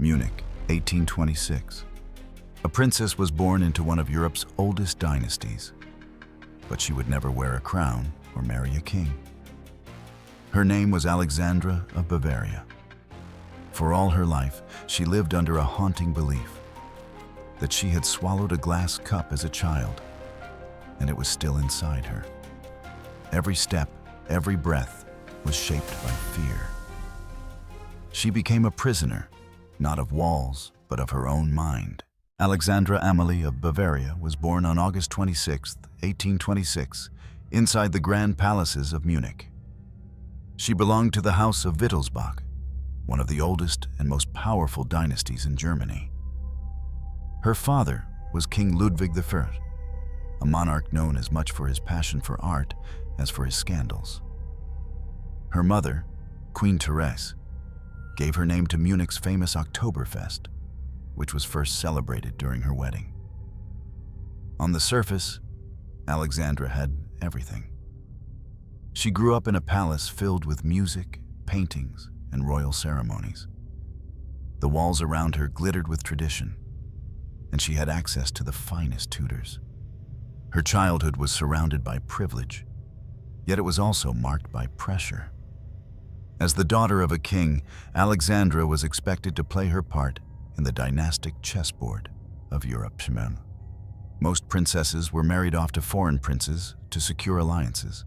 Munich, 1826. A princess was born into one of Europe's oldest dynasties, but she would never wear a crown or marry a king. Her name was Alexandra of Bavaria. For all her life, she lived under a haunting belief that she had swallowed a glass cup as a child, and it was still inside her. Every step, every breath was shaped by fear. She became a prisoner, not of walls, but of her own mind. Alexandra Amalie of Bavaria was born on August 26, 1826, inside the grand palaces of Munich. She belonged to the House of Wittelsbach, one of the oldest and most powerful dynasties in Germany. Her father was King Ludwig I, a monarch known as much for his passion for art as for his scandals. Her mother, Queen Therese, gave her name to Munich's famous Oktoberfest, which was first celebrated during her wedding. On the surface, Alexandra had everything. She grew up in a palace filled with music, paintings, and royal ceremonies. The walls around her glittered with tradition, and she had access to the finest tutors. Her childhood was surrounded by privilege, yet it was also marked by pressure. As the daughter of a king, Alexandra was expected to play her part in the dynastic chessboard of Europe. Most princesses were married off to foreign princes to secure alliances.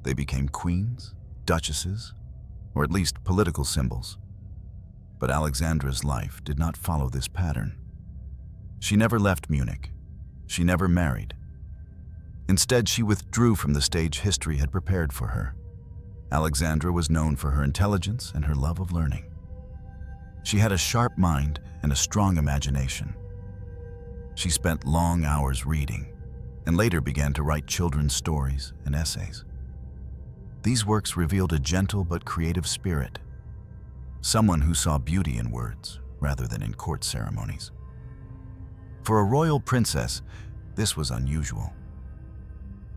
They became queens, duchesses, or at least political symbols. But Alexandra's life did not follow this pattern. She never left Munich. She never married. Instead, she withdrew from the stage history had prepared for her. Alexandra was known for her intelligence and her love of learning. She had a sharp mind and a strong imagination. She spent long hours reading and later began to write children's stories and essays. These works revealed a gentle but creative spirit, someone who saw beauty in words rather than in court ceremonies. For a royal princess, this was unusual.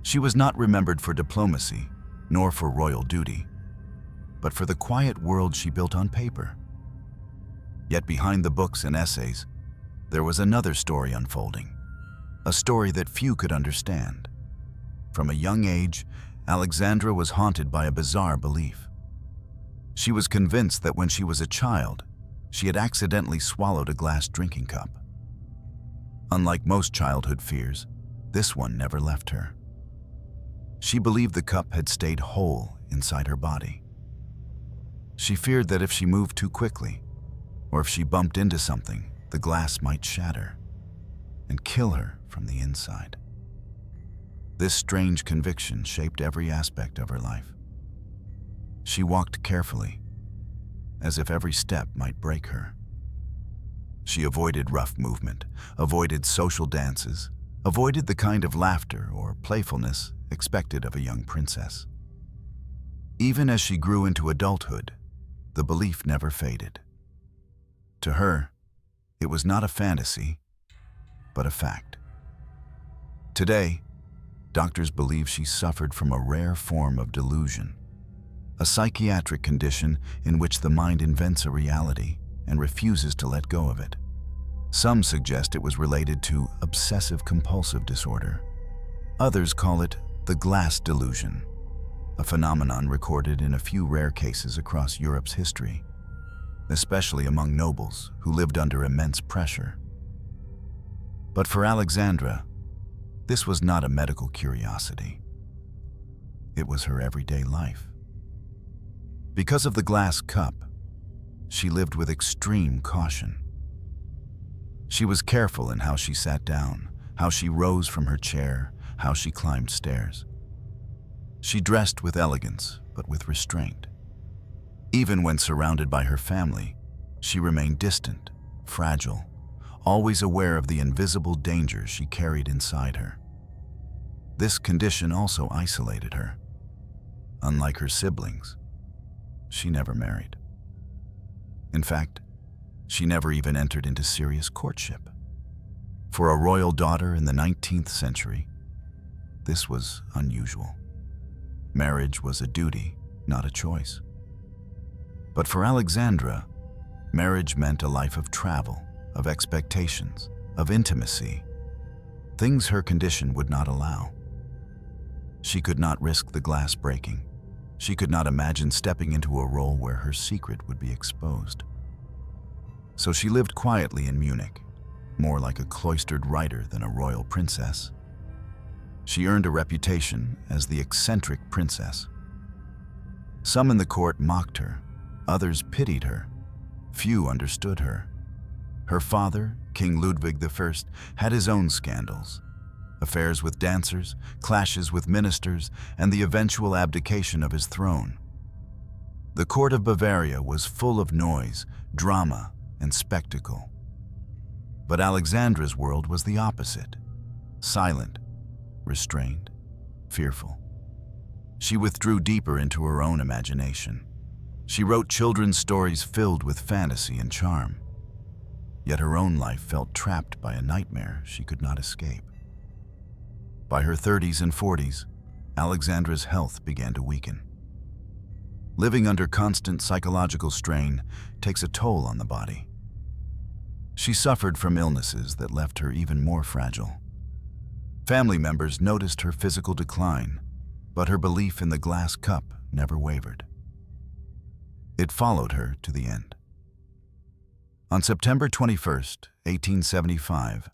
She was not remembered for diplomacy, nor for royal duty, but for the quiet world she built on paper. Yet behind the books and essays, there was another story unfolding, a story that few could understand. From a young age, Alexandra was haunted by a bizarre belief. She was convinced that when she was a child, she had accidentally swallowed a glass drinking cup. Unlike most childhood fears, this one never left her. She believed the cup had stayed whole inside her body. She feared that if she moved too quickly, or if she bumped into something, the glass might shatter and kill her from the inside. This strange conviction shaped every aspect of her life. She walked carefully, as if every step might break her. She avoided rough movement, avoided social dances, avoided the kind of laughter or playfulness expected of a young princess. Even as she grew into adulthood, the belief never faded. To her, it was not a fantasy, but a fact. Today, doctors believe she suffered from a rare form of delusion, a psychiatric condition in which the mind invents a reality and refuses to let go of it. Some suggest it was related to obsessive-compulsive disorder. Others call it the glass delusion, a phenomenon recorded in a few rare cases across Europe's history, especially among nobles who lived under immense pressure. But for Alexandra, this was not a medical curiosity. It was her everyday life. Because of the glass cup, she lived with extreme caution. She was careful in how she sat down, how she rose from her chair, how she climbed stairs. She dressed with elegance, but with restraint. Even when surrounded by her family, she remained distant, fragile, always aware of the invisible dangers she carried inside her. This condition also isolated her. Unlike her siblings, she never married. In fact, she never even entered into serious courtship. For a royal daughter in the 19th century, this was unusual. Marriage was a duty, not a choice. But for Alexandra, Marriage meant a life of travel, of expectations, of intimacy, things her condition would not allow. She could not risk the glass breaking. She could not imagine stepping into a role where her secret would be exposed. So she lived quietly in Munich, more like a cloistered writer than a royal princess. She earned a reputation as the eccentric princess. Some in the court mocked her, others pitied her. Few understood her. Her father, King Ludwig I, had his own scandals. Affairs with dancers, clashes with ministers, and the eventual abdication of his throne. The court of Bavaria was full of noise, drama, and spectacle. But Alexandra's world was the opposite. Silent, restrained, fearful. She withdrew deeper into her own imagination. She wrote children's stories filled with fantasy and charm. Yet her own life felt trapped by a nightmare she could not escape. By her 30s and 40s, Alexandra's health began to weaken. Living under constant psychological strain takes a toll on the body. She suffered from illnesses that left her even more fragile. Family members noticed her physical decline, but her belief in the glass cup never wavered. It followed her to the end. On September 21st, 1875,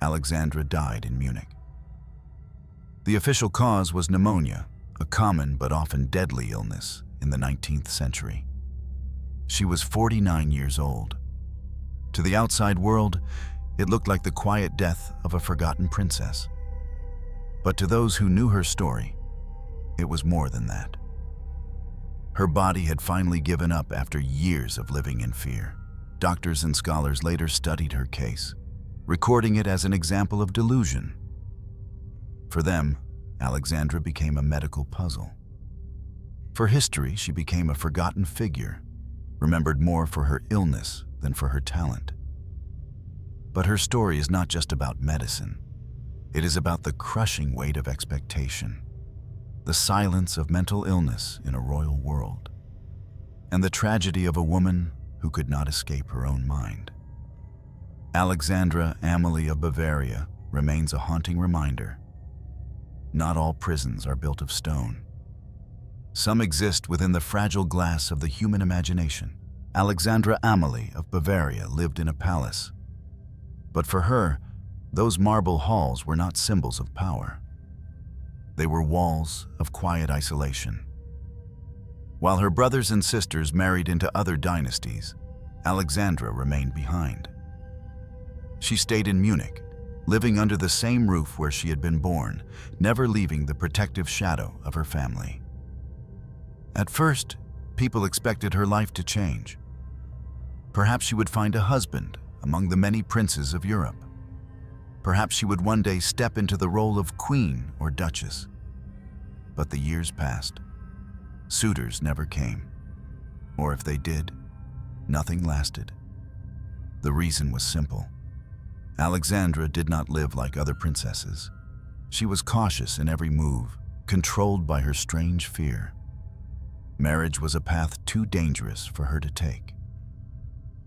Alexandra died in Munich. The official cause was pneumonia, a common but often deadly illness in the 19th century. She was 49 years old. To the outside world, it looked like the quiet death of a forgotten princess. But to those who knew her story, it was more than that. Her body had finally given up after years of living in fear. Doctors and scholars later studied her case, recording it as an example of delusion. For them, Alexandra became a medical puzzle. For history, she became a forgotten figure, remembered more for her illness than for her talent. But her story is not just about medicine. It is about the crushing weight of expectation, the silence of mental illness in a royal world, and the tragedy of a woman who could not escape her own mind. Alexandra Amalie of Bavaria remains a haunting reminder. Not all prisons are built of stone. Some exist within the fragile glass of the human imagination. Alexandra Amalie of Bavaria lived in a palace. But for her, those marble halls were not symbols of power. They were walls of quiet isolation. While her brothers and sisters married into other dynasties, Alexandra remained behind. She stayed in Munich, living under the same roof where she had been born, never leaving the protective shadow of her family. At first, people expected her life to change. Perhaps she would find a husband among the many princes of Europe. Perhaps she would one day step into the role of queen or duchess. But the years passed. Suitors never came. Or if they did, nothing lasted. The reason was simple. Alexandra did not live like other princesses. She was cautious in every move, controlled by her strange fear. Marriage was a path too dangerous for her to take.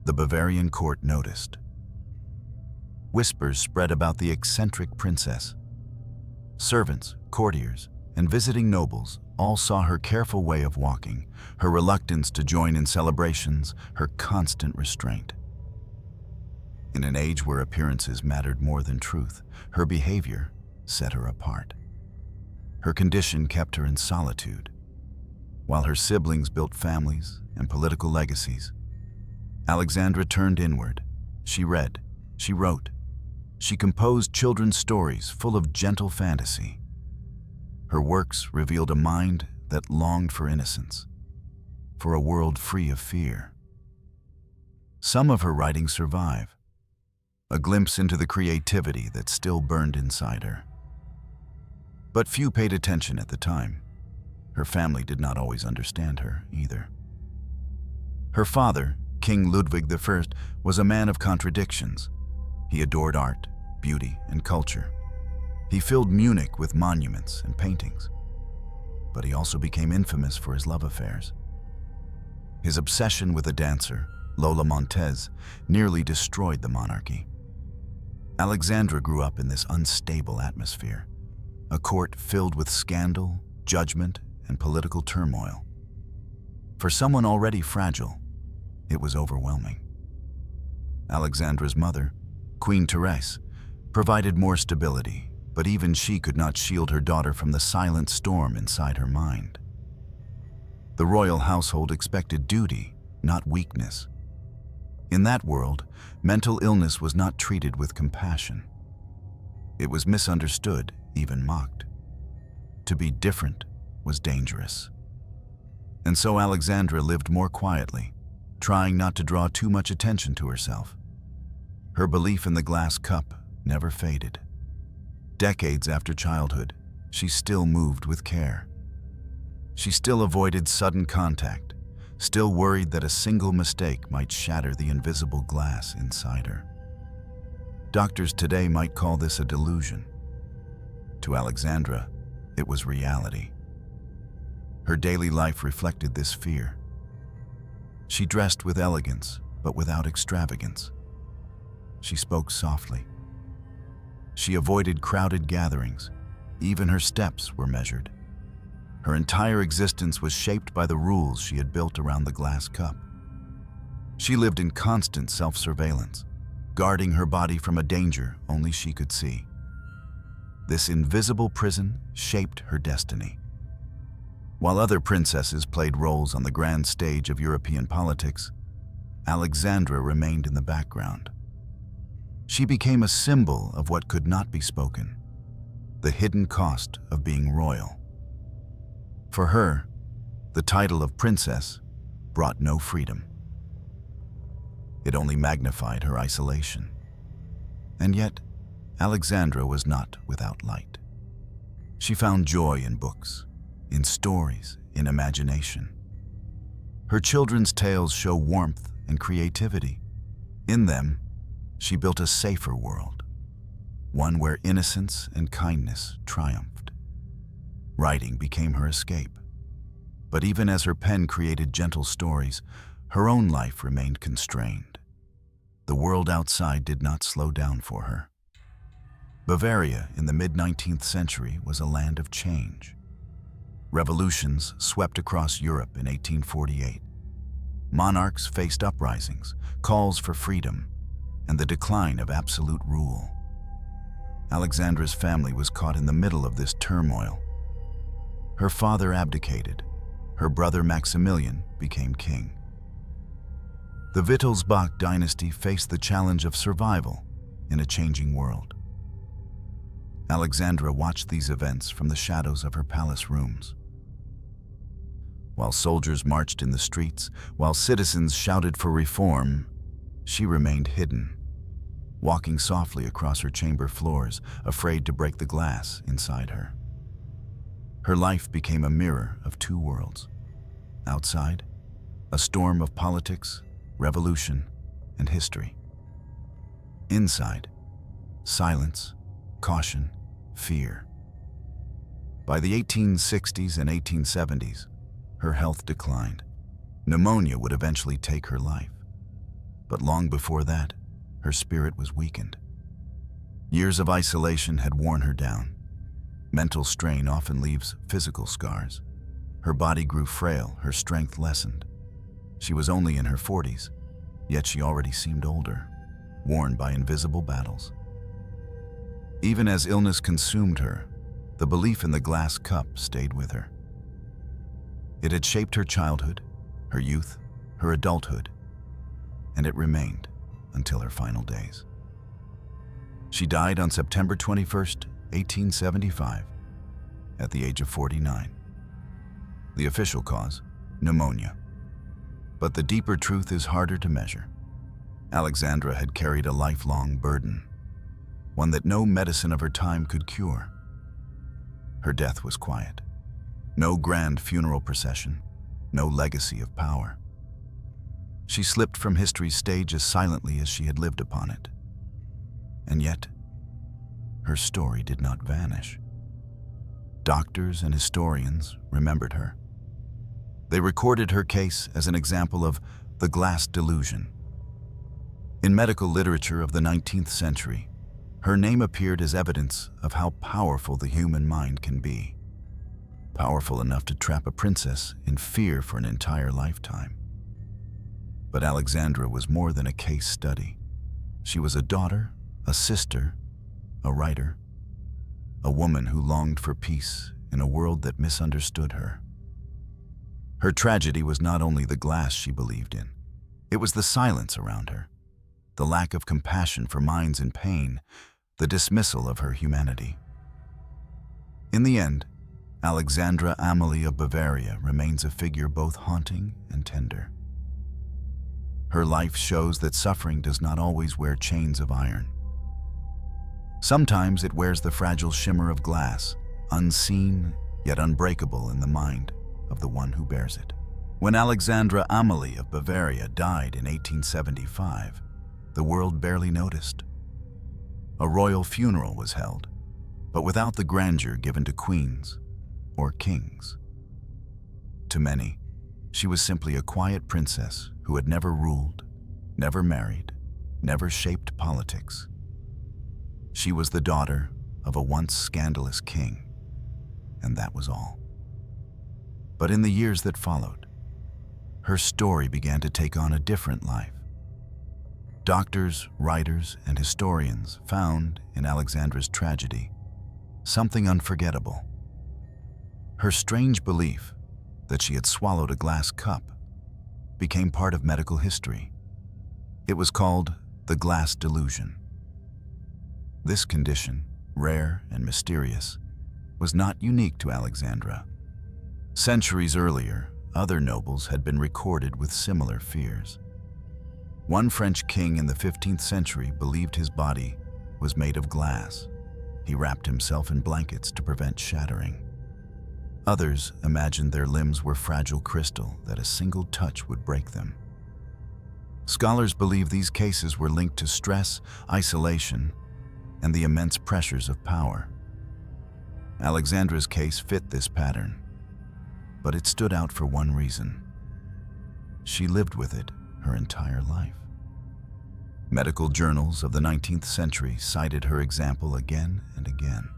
The Bavarian court noticed. Whispers spread about the eccentric princess. Servants, courtiers, and visiting nobles all saw her careful way of walking, her reluctance to join in celebrations, her constant restraint. In an age where appearances mattered more than truth, her behavior set her apart. Her condition kept her in solitude. While her siblings built families and political legacies, Alexandra turned inward. She read, she wrote, she composed children's stories full of gentle fantasy. Her works revealed a mind that longed for innocence, for a world free of fear. Some of her writings survive, a glimpse into the creativity that still burned inside her. But few paid attention at the time. Her family did not always understand her either. Her father, King Ludwig I, was a man of contradictions. He adored art, beauty, and culture. He filled Munich with monuments and paintings. But he also became infamous for his love affairs. His obsession with a dancer Lola Montez, nearly destroyed the monarchy. Alexandra grew up in this unstable atmosphere, a court filled with scandal, judgment, and political turmoil. For someone already fragile, it was overwhelming. Alexandra's mother, Queen Therese, provided more stability, but even she could not shield her daughter from the silent storm inside her mind. The royal household expected duty, not weakness. In that world, mental illness was not treated with compassion. It was misunderstood, even mocked. To be different was dangerous. And so Alexandra lived more quietly, trying not to draw too much attention to herself. Her belief in the glass cup never faded. Decades after childhood, she still moved with care. She still avoided sudden contact, still worried that a single mistake might shatter the invisible glass inside her. Doctors today might call this a delusion. To Alexandra, it was reality. Her daily life reflected this fear. She dressed with elegance, but without extravagance. She spoke softly. She avoided crowded gatherings. Even her steps were measured. Her entire existence was shaped by the rules she had built around the glass cup. She lived in constant self-surveillance, guarding her body from a danger only she could see. This invisible prison shaped her destiny. While other princesses played roles on the grand stage of European politics, Alexandra remained in the background. She became a symbol of what could not be spoken, the hidden cost of being royal. For her, the title of princess brought no freedom. It only magnified her isolation. And yet, Alexandra was not without light. She found joy in books, in stories, in imagination. Her children's tales show warmth and creativity. In them, she built a safer world, one where innocence and kindness triumphed. Writing became her escape. But even as her pen created gentle stories, her own life remained constrained. The world outside did not slow down for her. Bavaria in the mid-19th century was a land of change. Revolutions swept across Europe in 1848. Monarchs faced uprisings, calls for freedom, and the decline of absolute rule. Alexandra's family was caught in the middle of this turmoil. Her father abdicated. Her brother Maximilian became king. The Wittelsbach dynasty faced the challenge of survival in a changing world. Alexandra watched these events from the shadows of her palace rooms. While soldiers marched in the streets, while citizens shouted for reform, she remained hidden, walking softly across her chamber floors, afraid to break the glass inside her. Her life became a mirror of two worlds. Outside, a storm of politics, revolution, and history. Inside, silence, caution, fear. By the 1860s and 1870s, her health declined. Pneumonia would eventually take her life. But long before that, her spirit was weakened. Years of isolation had worn her down. Mental strain often leaves physical scars. Her body grew frail, her strength lessened. She was only in her 40s, yet she already seemed older, worn by invisible battles. Even as illness consumed her, the belief in the glass cup stayed with her. It had shaped her childhood, her youth, her adulthood, and it remained until her final days. She died on September 21st, 1875, at the age of 49. The official cause, pneumonia. But the deeper truth is harder to measure. Alexandra had carried a lifelong burden, one that no medicine of her time could cure. Her death was quiet. No grand funeral procession, no legacy of power. She slipped from history's stage as silently as she had lived upon it. And yet, her story did not vanish. Doctors and historians remembered her. They recorded her case as an example of the glass delusion. In medical literature of the 19th century, her name appeared as evidence of how powerful the human mind can be. Powerful enough to trap a princess in fear for an entire lifetime. But Alexandra was more than a case study. She was a daughter, a sister, a writer, a woman who longed for peace in a world that misunderstood her. Her tragedy was not only the glass she believed in, it was the silence around her, the lack of compassion for minds in pain, the dismissal of her humanity. In the end, Alexandra Amalie of Bavaria remains a figure both haunting and tender. Her life shows that suffering does not always wear chains of iron. Sometimes it wears the fragile shimmer of glass, unseen yet unbreakable in the mind of the one who bears it. When Alexandra Amalie of Bavaria died in 1875, the world barely noticed. A royal funeral was held, but without the grandeur given to queens or kings. To many, she was simply a quiet princess who had never ruled, never married, never shaped politics. She was the daughter of a once scandalous king, and that was all. But in the years that followed, her story began to take on a different life. Doctors, writers, and historians found in Alexandra's tragedy something unforgettable. Her strange belief that she had swallowed a glass cup became part of medical history. It was called the glass delusion. This condition, rare and mysterious, was not unique to Alexandra. Centuries earlier, other nobles had been recorded with similar fears. One French king in the 15th century believed his body was made of glass. He wrapped himself in blankets to prevent shattering. Others imagined their limbs were fragile crystal, that a single touch would break them. Scholars believe these cases were linked to stress, isolation, and the immense pressures of power. Alexandra's case fit this pattern, but it stood out for one reason. She lived with it her entire life. Medical journals of the 19th century cited her example again and again.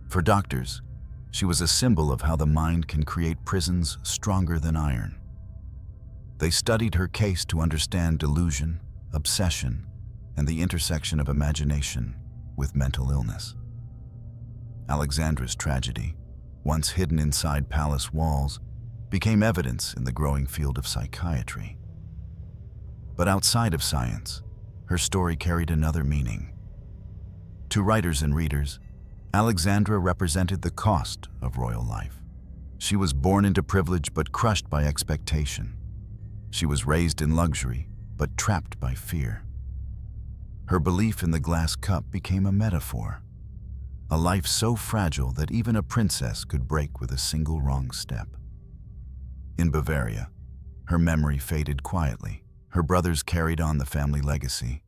For doctors, she was a symbol of how the mind can create prisons stronger than iron. They studied her case to understand delusion, obsession, and the intersection of imagination with mental illness. Alexandra's tragedy, once hidden inside palace walls, became evidence in the growing field of psychiatry. But outside of science, her story carried another meaning. To writers and readers, Alexandra represented the cost of royal life. She was born into privilege but crushed by expectation. She was raised in luxury but trapped by fear. Her belief in the glass cup became a metaphor, a life so fragile that even a princess could break with a single wrong step. In Bavaria, her memory faded quietly. Her brothers carried on the family legacy.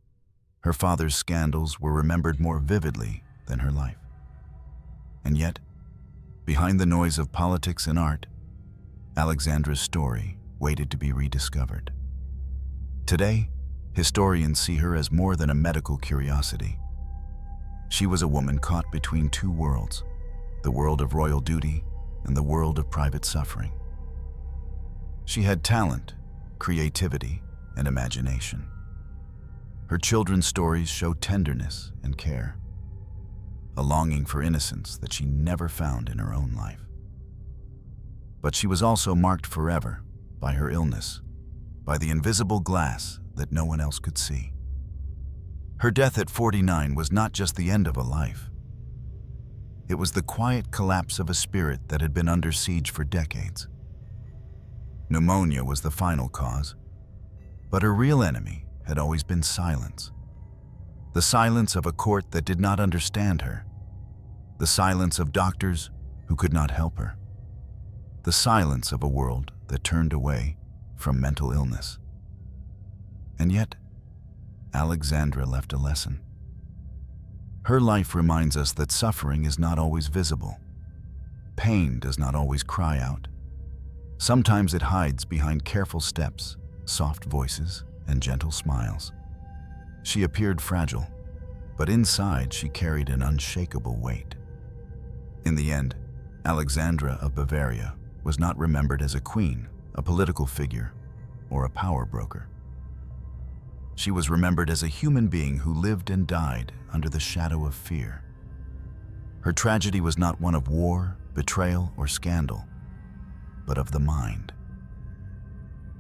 Her father's scandals were remembered more vividly than her life. And yet, behind the noise of politics and art, Alexandra's story waited to be rediscovered. Today, historians see her as more than a medical curiosity. She was a woman caught between two worlds, the world of royal duty and the world of private suffering. She had talent, creativity, and imagination. Her children's stories show tenderness and care, a longing for innocence that she never found in her own life. But she was also marked forever by her illness, by the invisible glass that no one else could see. Her death at 49 was not just the end of a life. It was the quiet collapse of a spirit that had been under siege for decades. Pneumonia was the final cause, but her real enemy had always been silence. The silence of a court that did not understand her. The silence of doctors who could not help her. The silence of a world that turned away from mental illness. And yet, Alexandra left a lesson. Her life reminds us that suffering is not always visible. Pain does not always cry out. Sometimes it hides behind careful steps soft voices, and gentle smiles. She appeared fragile, but inside she carried an unshakable weight. In the end, Alexandra of Bavaria was not remembered as a queen, a political figure, or a power broker. She was remembered as a human being who lived and died under the shadow of fear. Her tragedy was not one of war, betrayal, or scandal, but of the mind.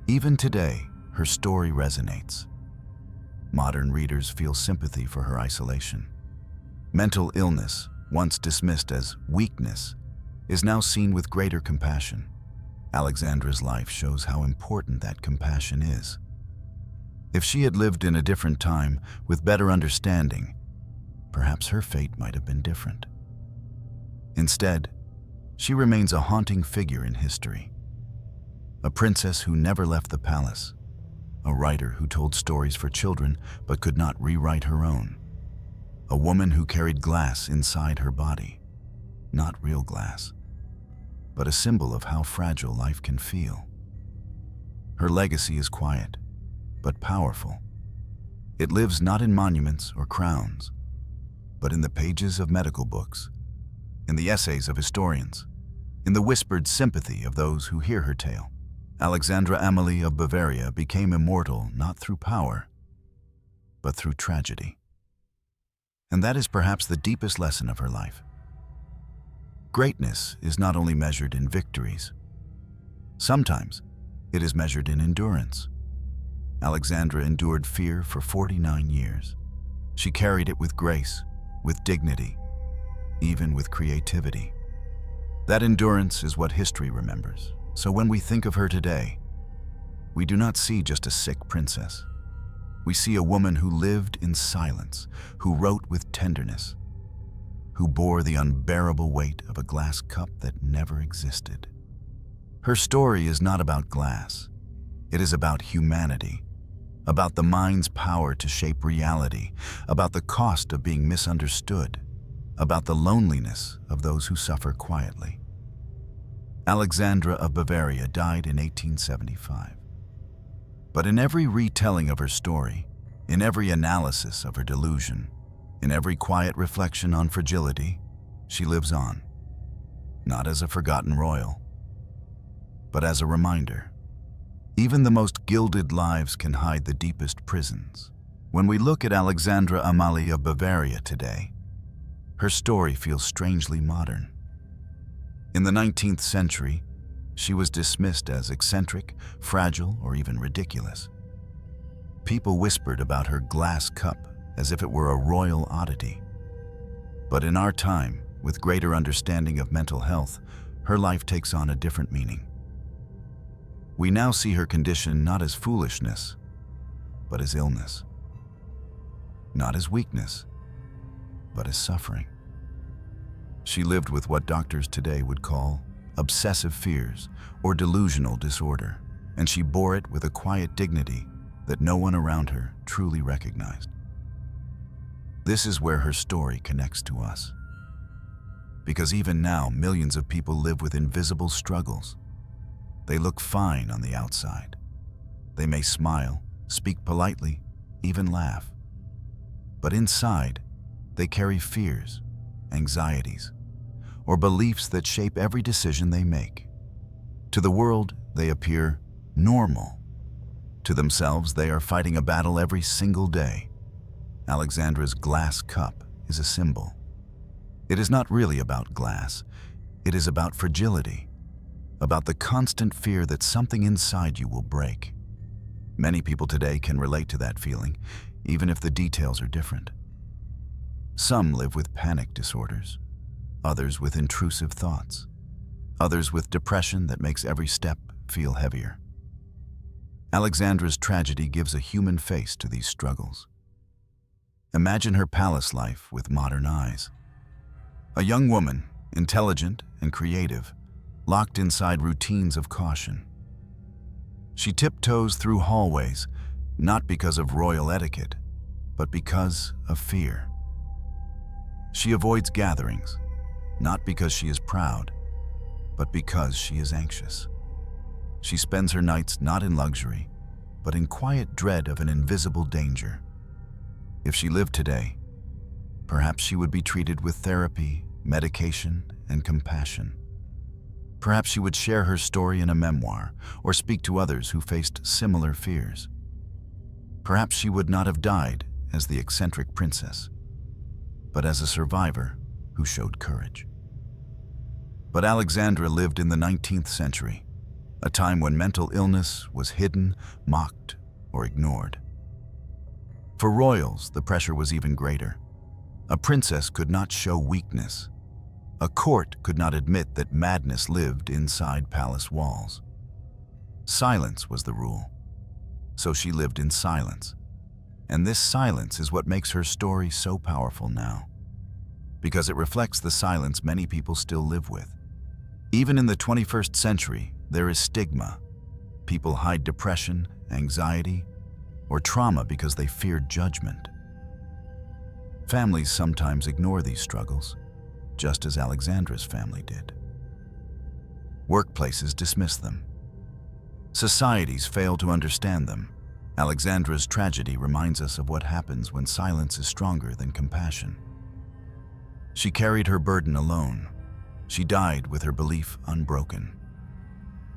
Even today, her story resonates. Modern readers feel sympathy for her isolation. Mental illness, once dismissed as weakness, is now seen with greater compassion. Alexandra's life shows how important that compassion is. If she had lived in a different time, with better understanding, perhaps her fate might have been different. Instead, she remains a haunting figure in history. A princess who never left the palace, a writer who told stories for children but could not rewrite her own, a woman who carried glass inside her body, not real glass, but a symbol of how fragile life can feel. Her legacy is quiet, but powerful. It lives not in monuments or crowns, but in the pages of medical books, in the essays of historians, in the whispered sympathy of those who hear her tale. Alexandra Amalie of Bavaria became immortal not through power, but through tragedy. And that is perhaps the deepest lesson of her life. Greatness is not only measured in victories. Sometimes it is measured in endurance. Alexandra endured fear for 49 years. She carried it with grace, with dignity, even with creativity. That endurance is what history remembers. So when we think of her today, we do not see just a sick princess. We see a woman who lived in silence, who wrote with tenderness, who bore the unbearable weight of a glass cup that never existed. Her story is not about glass. It is about humanity, about the mind's power to shape reality, about the cost of being misunderstood, about the loneliness of those who suffer quietly. Alexandra of Bavaria died in 1875. But in every retelling of her story, in every analysis of her delusion, in every quiet reflection on fragility, she lives on, not as a forgotten royal, but as a reminder. Even the most gilded lives can hide the deepest prisons. When we look at Alexandra Amalie of Bavaria today, her story feels strangely modern. In the 19th century, she was dismissed as eccentric, fragile, or even ridiculous. People whispered about her glass cup as if it were a royal oddity. But in our time, with greater understanding of mental health, her life takes on a different meaning. We now see her condition not as foolishness, but as illness. Not as weakness, but as suffering. She lived with what doctors today would call obsessive fears or delusional disorder, and she bore it with a quiet dignity that no one around her truly recognized. This is where her story connects to us. Because even now, millions of people live with invisible struggles. They look fine on the outside. They may smile, speak politely, even laugh. But inside, they carry fears, anxieties, or beliefs that shape every decision they make. To the world, they appear normal. To themselves, they are fighting a battle every single day. Alexandra's glass cup is a symbol. It is not really about glass. It is about fragility, about the constant fear that something inside you will break. Many people today can relate to that feeling, even if the details are different. Some live with panic disorders, others with intrusive thoughts, others with depression that makes every step feel heavier. Alexandra's tragedy gives a human face to these struggles. Imagine her palace life with modern eyes. A young woman, intelligent and creative, locked inside routines of caution. She tiptoes through hallways, not because of royal etiquette, but because of fear. She avoids gatherings, not because she is proud, but because she is anxious. She spends her nights not in luxury, but in quiet dread of an invisible danger. If she lived today, perhaps she would be treated with therapy, medication, and compassion. Perhaps she would share her story in a memoir or speak to others who faced similar fears. Perhaps she would not have died as the eccentric princess, but as a survivor who showed courage. But Alexandra lived in the 19th century, a time when mental illness was hidden, mocked, or ignored. For royals, the pressure was even greater. A princess could not show weakness. A court could not admit that madness lived inside palace walls. Silence was the rule, so she lived in silence. And this silence is what makes her story so powerful now, because it reflects the silence many people still live with. Even in the 21st century, there is stigma. People hide depression, anxiety, or trauma because they fear judgment. Families sometimes ignore these struggles, just as Alexandra's family did. Workplaces dismiss them. Societies fail to understand them. Alexandra's tragedy reminds us of what happens when silence is stronger than compassion. She carried her burden alone. She died with her belief unbroken.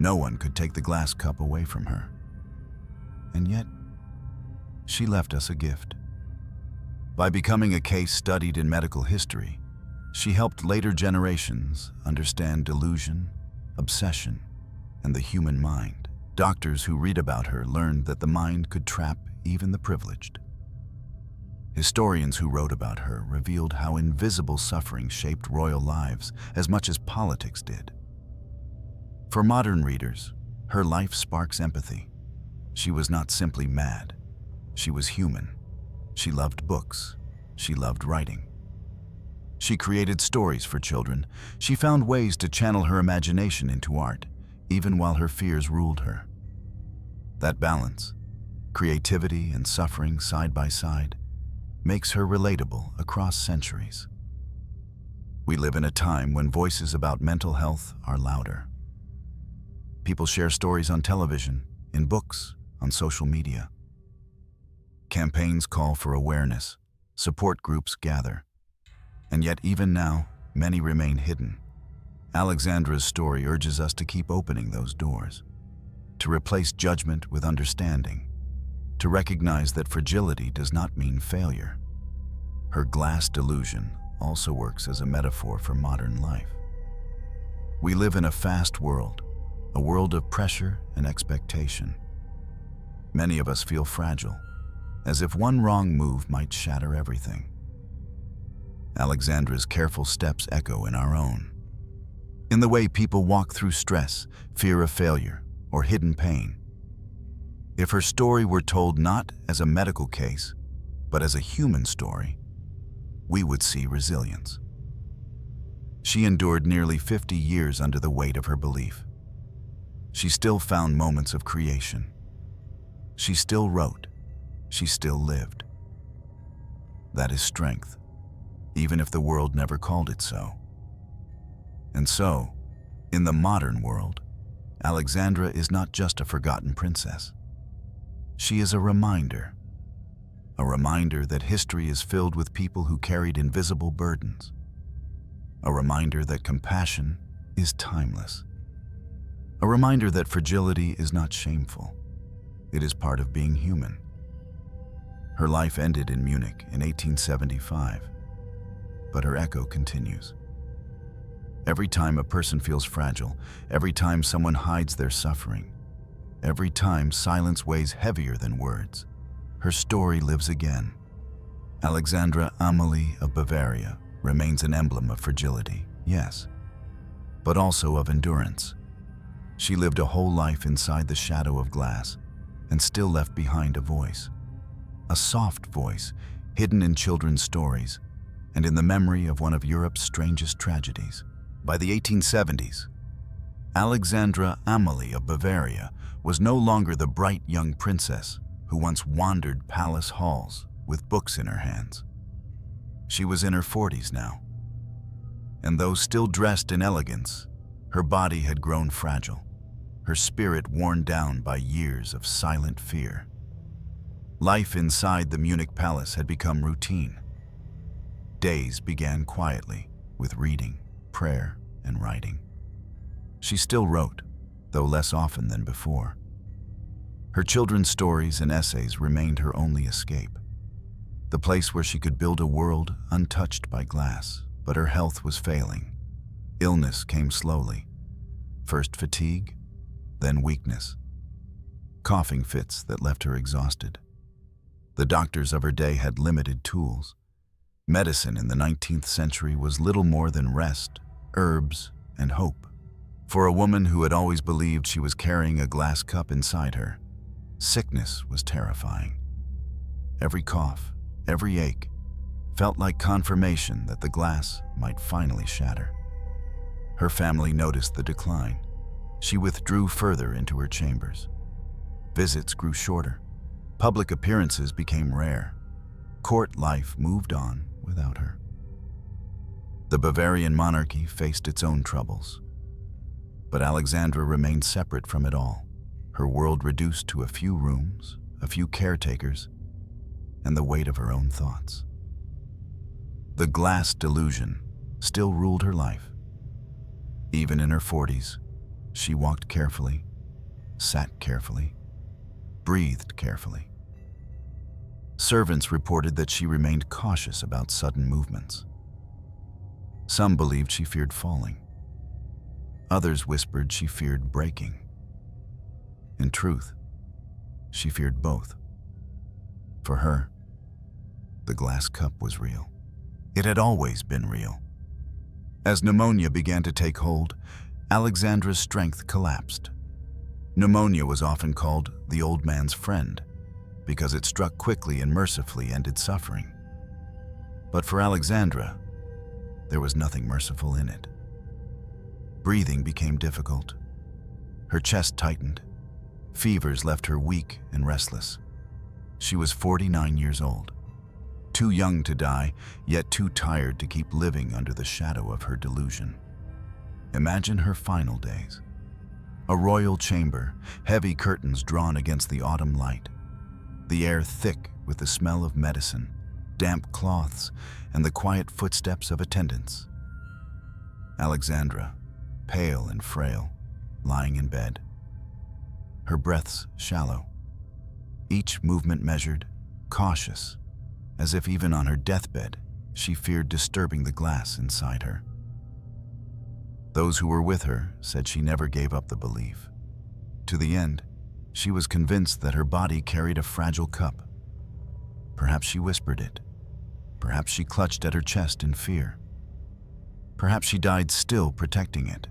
No one could take the glass cup away from her. And yet, she left us a gift. By becoming a case studied in medical history, she helped later generations understand delusion, obsession, and the human mind. Doctors who read about her learned that the mind could trap even the privileged. Historians who wrote about her revealed how invisible suffering shaped royal lives as much as politics did. For modern readers, her life sparks empathy. She was not simply mad. She was human. She loved books. She loved writing. She created stories for children. She found ways to channel her imagination into art, even while her fears ruled her. That balance, creativity and suffering side by side, makes her relatable across centuries. We live in a time when voices about mental health are louder. People share stories on television, in books, on social media. Campaigns call for awareness, support groups gather. And yet even now, many remain hidden. Alexandra's story urges us to keep opening those doors, to replace judgment with understanding, to recognize that fragility does not mean failure. Her glass delusion also works as a metaphor for modern life. We live in a fast world, a world of pressure and expectation. Many of us feel fragile, as if one wrong move might shatter everything. Alexandra's careful steps echo in our own. In the way people walk through stress, fear of failure, or hidden pain. If her story were told not as a medical case, but as a human story, we would see resilience. She endured nearly 50 years under the weight of her belief. She still found moments of creation. She still wrote. She still lived. That is strength, even if the world never called it so. And so, in the modern world, Alexandra is not just a forgotten princess. She is a reminder that history is filled with people who carried invisible burdens, a reminder that compassion is timeless, a reminder that fragility is not shameful. It is part of being human. Her life ended in Munich in 1875, but her echo continues. Every time a person feels fragile, every time someone hides their suffering, every time silence weighs heavier than words, her story lives again. Alexandra Amalie of Bavaria remains an emblem of fragility, yes, but also of endurance. She lived a whole life inside the shadow of glass and still left behind a voice. A soft voice, hidden in children's stories and in the memory of one of Europe's strangest tragedies. By the 1870s, Alexandra Amalie of Bavaria was no longer the bright young princess who once wandered palace halls with books in her hands. She was in her 40s now, and though still dressed in elegance, her body had grown fragile. her spirit worn down by years of silent fear. Life inside the Munich palace had become routine. Days began quietly, with reading, prayer, and writing. She still wrote, though less often than before. Her children's stories and essays remained her only escape, the place where she could build a world untouched by glass. But her health was failing. Illness came slowly. First fatigue, then weakness. Coughing fits that left her exhausted. The doctors of her day had limited tools. Medicine in the 19th century was little more than rest, herbs, and hope. For a woman who had always believed she was carrying a glass cup inside her, sickness was terrifying. Every cough, every ache, felt like confirmation that the glass might finally shatter. Her family noticed the decline. She withdrew further into her chambers. Visits grew shorter. Public appearances became rare. Court life moved on without her. The Bavarian monarchy faced its own troubles. But Alexandra remained separate from it all, her world reduced to a few rooms, a few caretakers, and the weight of her own thoughts. The glass delusion still ruled her life. Even in her 40s, she walked carefully, sat carefully, breathed carefully. Servants reported that she remained cautious about sudden movements. Some believed she feared falling. Others whispered she feared breaking. In truth, she feared both. For her, the glass cup was real. It had always been real. As pneumonia began to take hold, Alexandra's strength collapsed. Pneumonia was often called the old man's friend because it struck quickly and mercifully ended suffering. But for Alexandra, there was nothing merciful in it. Breathing became difficult. Her chest tightened. Fevers left her weak and restless. She was 49 years old, too young to die, yet too tired to keep living under the shadow of her delusion. Imagine her final days. A royal chamber, heavy curtains drawn against the autumn light, the air thick with the smell of medicine, damp cloths, and the quiet footsteps of attendants. Alexandra, pale and frail, lying in bed. Her breaths shallow, each movement measured, cautious, as if even on her deathbed, she feared disturbing the glass inside her. Those who were with her said she never gave up the belief. To the end, she was convinced that her body carried a fragile cup. Perhaps she whispered it. Perhaps she clutched at her chest in fear. Perhaps she died still protecting it.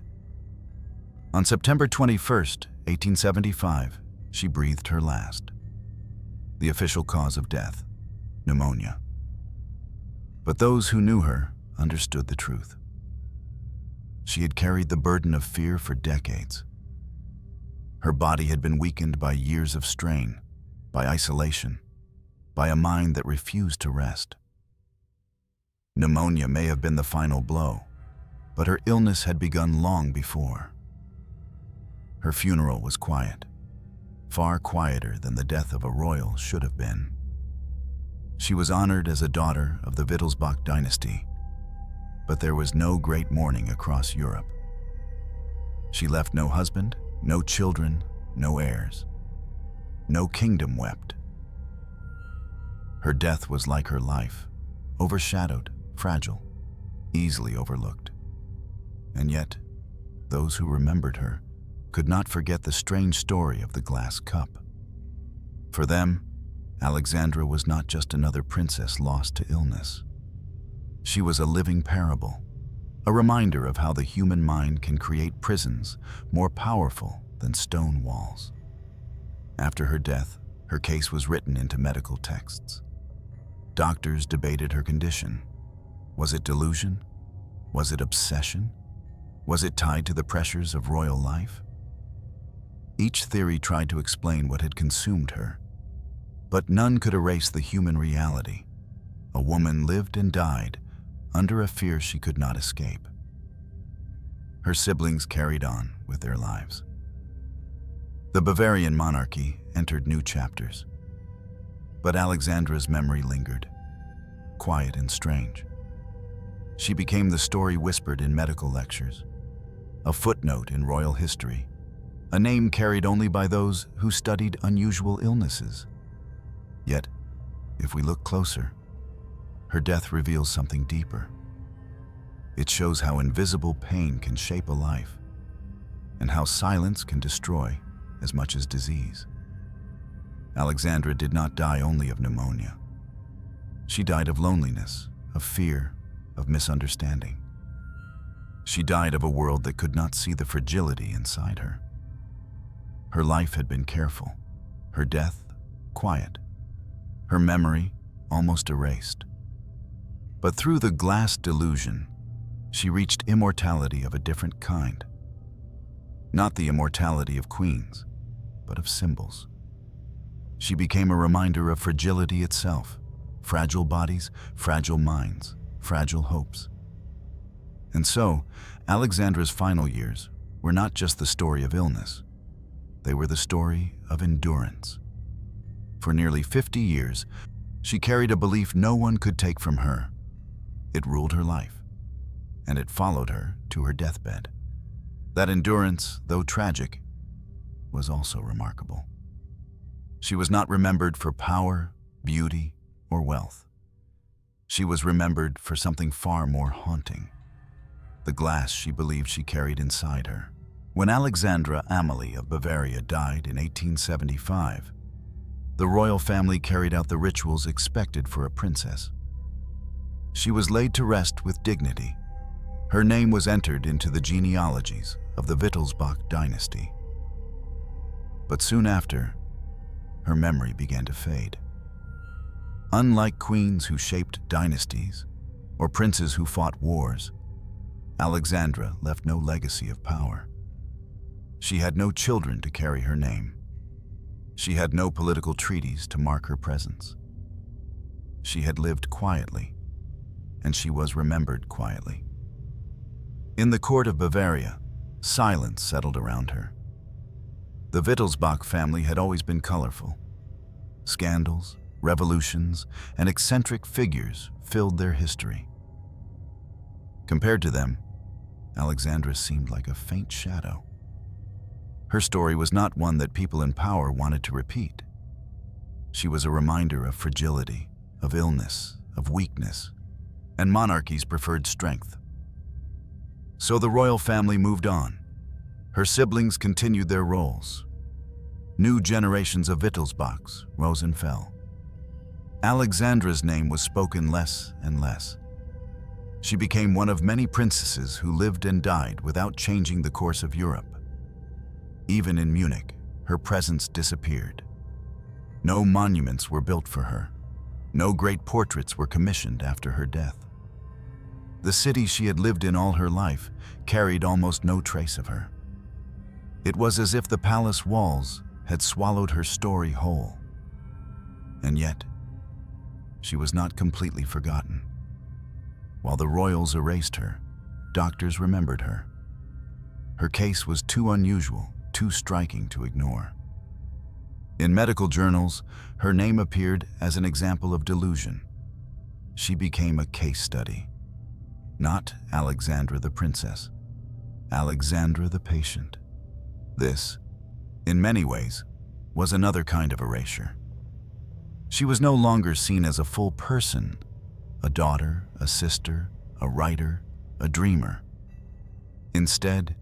On September 21st, 1875, she breathed her last. The official cause of death, pneumonia. But those who knew her understood the truth. She had carried the burden of fear for decades. Her body had been weakened by years of strain, by isolation, by a mind that refused to rest. Pneumonia may have been the final blow, but her illness had begun long before. Her funeral was quiet, far quieter than the death of a royal should have been. She was honored as a daughter of the Wittelsbach dynasty, but there was no great mourning across Europe. She left no husband, no children, no heirs. No kingdom wept. Her death was like her life, overshadowed, fragile, easily overlooked. And yet, those who remembered her could not forget the strange story of the glass cup. For them, Alexandra was not just another princess lost to illness. She was a living parable, a reminder of how the human mind can create prisons more powerful than stone walls. After her death, her case was written into medical texts. Doctors debated her condition. Was it delusion? Was it obsession? Was it tied to the pressures of royal life? Each theory tried to explain what had consumed her, but none could erase the human reality. A woman lived and died under a fear she could not escape. Her siblings carried on with their lives. The Bavarian monarchy entered new chapters. But Alexandra's memory lingered, quiet and strange. She became the story whispered in medical lectures, a footnote in royal history, a name carried only by those who studied unusual illnesses. Yet, if we look closer, her death reveals something deeper. It shows how invisible pain can shape a life, and how silence can destroy as much as disease. Alexandra did not die only of pneumonia. She died of loneliness, of fear, of misunderstanding. She died of a world that could not see the fragility inside her. Her life had been careful, her death quiet, her memory almost erased. But through the glass delusion, she reached immortality of a different kind. Not the immortality of queens, but of symbols. She became a reminder of fragility itself, fragile bodies, fragile minds, fragile hopes. And so, Alexandra's final years were not just the story of illness. They were the story of endurance. For nearly 50 years, she carried a belief no one could take from her. It ruled her life, and it followed her to her deathbed. That endurance, though tragic, was also remarkable. She was not remembered for power, beauty, or wealth. She was remembered for something far more haunting: the glass she believed she carried inside her. When Alexandra Amalie of Bavaria died in 1875, the royal family carried out the rituals expected for a princess. She was laid to rest with dignity. Her name was entered into the genealogies of the Wittelsbach dynasty. But soon after, her memory began to fade. Unlike queens who shaped dynasties or princes who fought wars, Alexandra left no legacy of power. She had no children to carry her name. She had no political treaties to mark her presence. She had lived quietly, and she was remembered quietly. In the court of Bavaria, silence settled around her. The Wittelsbach family had always been colorful. Scandals, revolutions, and eccentric figures filled their history. Compared to them, Alexandra seemed like a faint shadow. Her story was not one that people in power wanted to repeat. She was a reminder of fragility, of illness, of weakness, and monarchies preferred strength. So the royal family moved on. Her siblings continued their roles. New generations of Wittelsbachs rose and fell. Alexandra's name was spoken less and less. She became one of many princesses who lived and died without changing the course of Europe. Even in Munich, her presence disappeared. No monuments were built for her. No great portraits were commissioned after her death. The city she had lived in all her life carried almost no trace of her. It was as if the palace walls had swallowed her story whole. And yet, she was not completely forgotten. While the royals erased her, doctors remembered her. Her case was too unusual, too striking to ignore. In medical journals, her name appeared as an example of delusion. She became a case study. Not Alexandra the princess, Alexandra the patient. This, in many ways, was another kind of erasure. She was no longer seen as a full person, a daughter, a sister, a writer, a dreamer. Instead,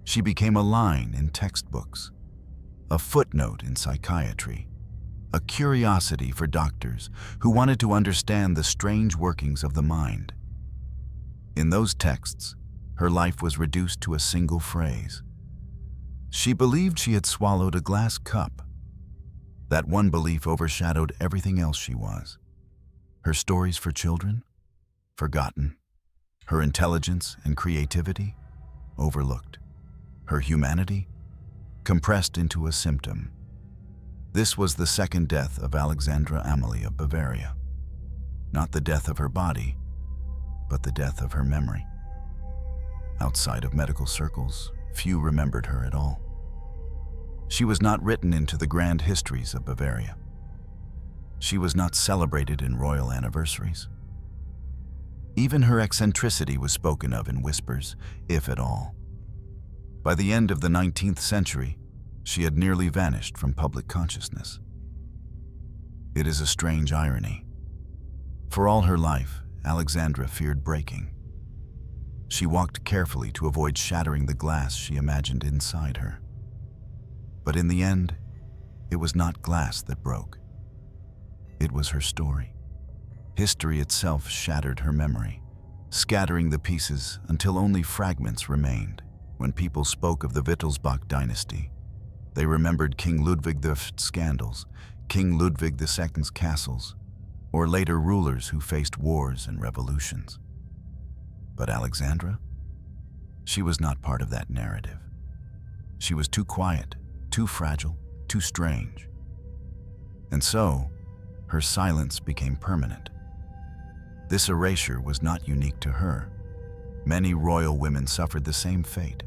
she became a line in textbooks, a footnote in psychiatry, a curiosity for doctors who wanted to understand the strange workings of the mind. In those texts, her life was reduced to a single phrase. She believed she had swallowed a glass cup. That one belief overshadowed everything else she was. Her stories for children, forgotten. Her intelligence and creativity, overlooked. Her humanity, compressed into a symptom. This was the second death of Alexandra Amalie of Bavaria. Not the death of her body, but the death of her memory. Outside of medical circles, few remembered her at all. She was not written into the grand histories of Bavaria. She was not celebrated in royal anniversaries. Even her eccentricity was spoken of in whispers, if at all. By the end of the 19th century, she had nearly vanished from public consciousness. It is a strange irony. For all her life, Alexandra feared breaking. She walked carefully to avoid shattering the glass she imagined inside her. But in the end, it was not glass that broke. It was her story. History itself shattered her memory, scattering the pieces until only fragments remained. When people spoke of the Wittelsbach dynasty, they remembered King Ludwig I's scandals, King Ludwig II's castles, or later rulers who faced wars and revolutions. But Alexandra? She was not part of that narrative. She was too quiet, too fragile, too strange. And so, her silence became permanent. This erasure was not unique to her. Many royal women suffered the same fate.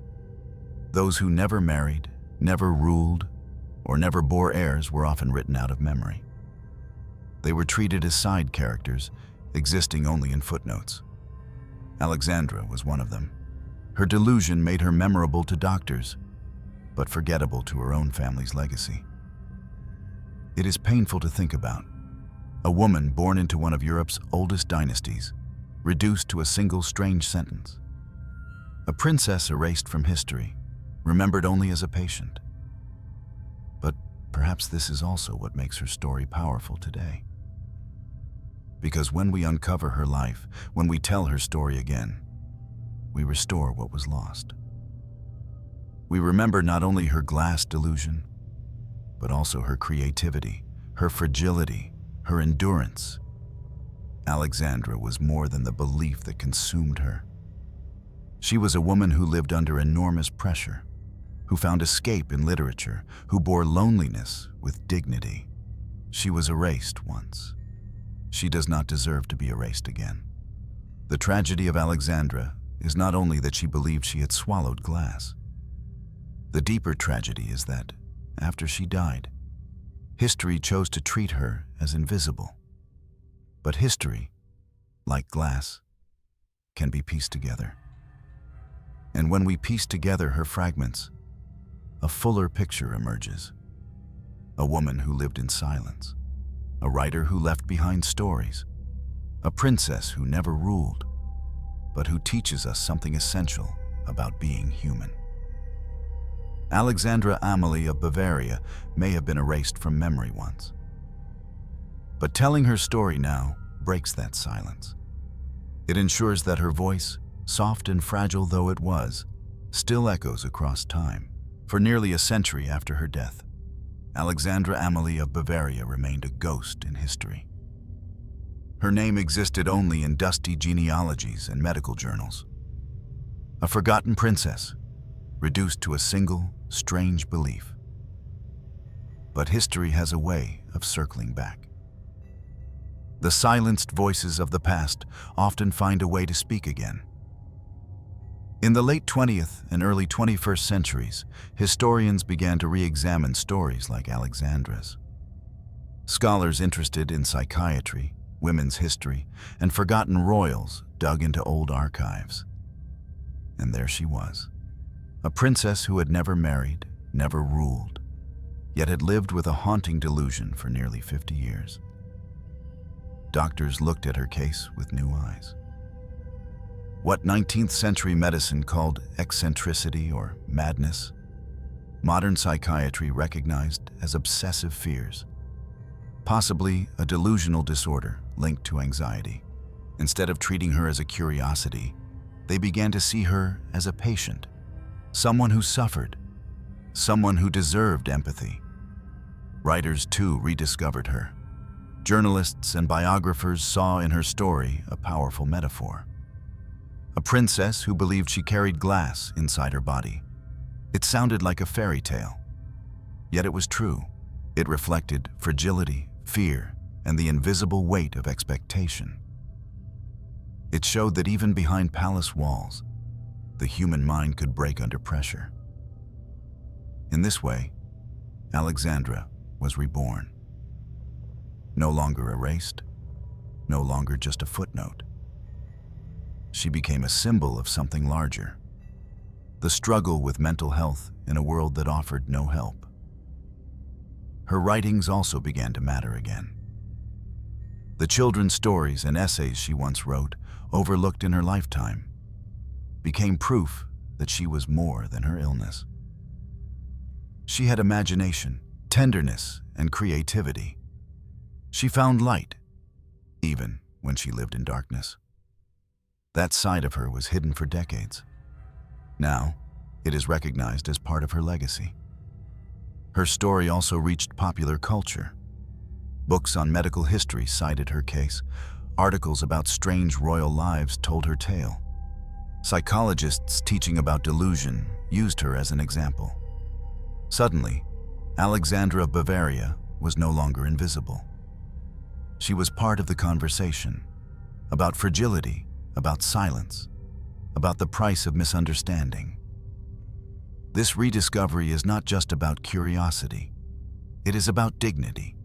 Those who never married, never ruled, or never bore heirs were often written out of memory. They were treated as side characters, existing only in footnotes. Alexandra was one of them. Her delusion made her memorable to doctors, but forgettable to her own family's legacy. It is painful to think about. A woman born into one of Europe's oldest dynasties, reduced to a single strange sentence. A princess erased from history, remembered only as a patient. But perhaps this is also what makes her story powerful today. Because when we uncover her life, when we tell her story again, we restore what was lost. We remember not only her glass delusion, but also her creativity, her fragility, her endurance. Alexandra was more than the belief that consumed her. She was a woman who lived under enormous pressure, who found escape in literature, who bore loneliness with dignity. She was erased once. She does not deserve to be erased again. The tragedy of Alexandra is not only that she believed she had swallowed glass. The deeper tragedy is that, after she died, history chose to treat her as invisible. But history, like glass, can be pieced together. And when we piece together her fragments, a fuller picture emerges. A woman who lived in silence, a writer who left behind stories, a princess who never ruled, but who teaches us something essential about being human. Alexandra Amalie of Bavaria may have been erased from memory once. But telling her story now breaks that silence. It ensures that her voice, soft and fragile though it was, still echoes across time. For nearly a century after her death, Alexandra Amalie of Bavaria remained a ghost in history. Her name existed only in dusty genealogies and medical journals. A forgotten princess, reduced to a single, strange belief. But history has a way of circling back. The silenced voices of the past often find a way to speak again. In the late 20th and early 21st centuries, historians began to re-examine stories like Alexandra's. Scholars interested in psychiatry, women's history, and forgotten royals dug into old archives. And there she was, a princess who had never married, never ruled, yet had lived with a haunting delusion for nearly 50 years. Doctors looked at her case with new eyes. What 19th century medicine called eccentricity or madness, modern psychiatry recognized as obsessive fears, possibly a delusional disorder linked to anxiety. Instead of treating her as a curiosity, they began to see her as a patient, someone who suffered, someone who deserved empathy. Writers too rediscovered her. Journalists and biographers saw in her story a powerful metaphor. A princess who believed she carried glass inside her body. It sounded like a fairy tale, yet it was true. It reflected fragility, fear, and the invisible weight of expectation. It showed that even behind palace walls, the human mind could break under pressure. In this way, Alexandra was reborn. No longer erased, no longer just a footnote. She became a symbol of something larger, the struggle with mental health in a world that offered no help. Her writings also began to matter again. The children's stories and essays she once wrote, overlooked in her lifetime, became proof that she was more than her illness. She had imagination, tenderness, and creativity. She found light, even when she lived in darkness. That side of her was hidden for decades. Now, it is recognized as part of her legacy. Her story also reached popular culture. Books on medical history cited her case. Articles about strange royal lives told her tale. Psychologists teaching about delusion used her as an example. Suddenly, Alexandra of Bavaria was no longer invisible. She was part of the conversation about fragility, about silence, about the price of misunderstanding. This rediscovery is not just about curiosity. It is about dignity.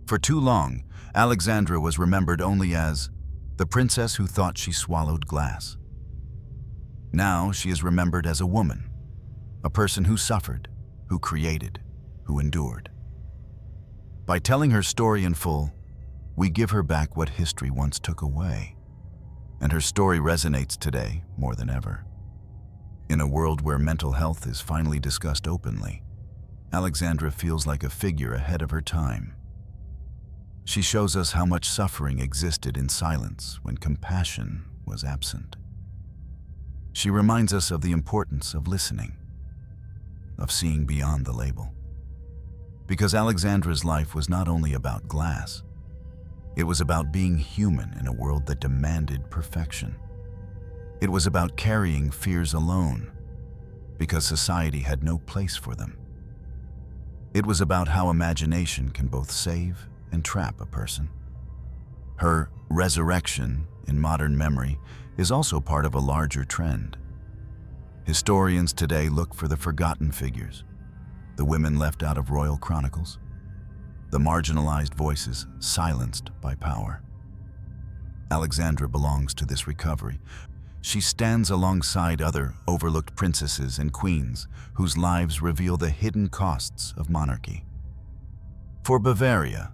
For too long, Alexandra was remembered only as the princess who thought she swallowed glass. Now she is remembered as a woman, a person who suffered, who created, who endured. By telling her story in full, we give her back what history once took away. And her story resonates today more than ever. In a world where mental health is finally discussed openly, Alexandra feels like a figure ahead of her time. She shows us how much suffering existed in silence when compassion was absent. She reminds us of the importance of listening, of seeing beyond the label. Because Alexandra's life was not only about glass, it was about being human in a world that demanded perfection. It was about carrying fears alone, because society had no place for them. It was about how imagination can both save and trap a person. Her resurrection in modern memory is also part of a larger trend. Historians today look for the forgotten figures, the women left out of royal chronicles, the marginalized voices silenced by power. Alexandra belongs to this recovery. She stands alongside other overlooked princesses and queens whose lives reveal the hidden costs of monarchy. For Bavaria,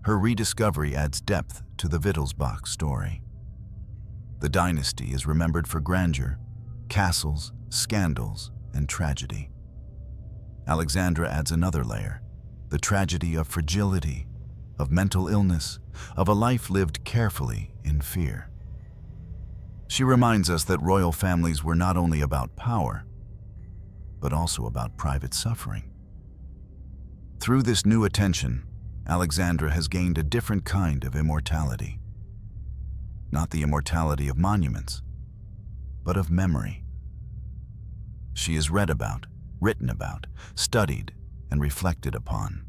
her rediscovery adds depth to the Wittelsbach story. The dynasty is remembered for grandeur, castles, scandals, and tragedy. Alexandra adds another layer, the tragedy of fragility, of mental illness, of a life lived carefully in fear. She reminds us that royal families were not only about power, but also about private suffering. Through this new attention, Alexandra has gained a different kind of immortality. Not the immortality of monuments, but of memory. She is read about, written about, studied, and reflected upon.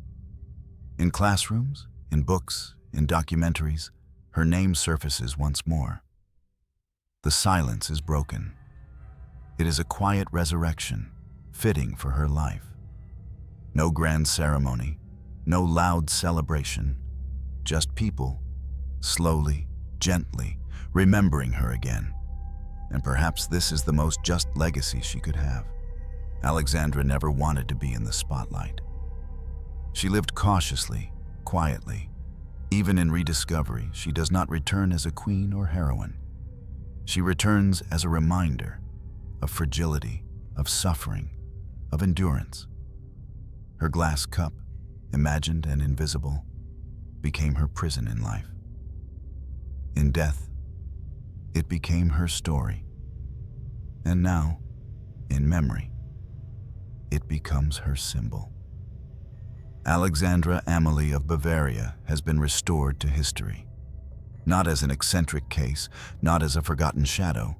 In classrooms, in books, in documentaries, her name surfaces once more. The silence is broken. It is a quiet resurrection, fitting for her life. No grand ceremony, no loud celebration, just people, slowly, gently, remembering her again. And perhaps this is the most just legacy she could have. Alexandra never wanted to be in the spotlight. She lived cautiously, quietly. Even in Rediscovery, she does not return as a queen or heroine. She returns as a reminder of fragility, of suffering, of endurance. Her glass cup, imagined and invisible, became her prison in life. In death, it became her story. And now, in memory, it becomes her symbol. Alexandra Amalie of Bavaria has been restored to history, not as an eccentric case, not as a forgotten shadow,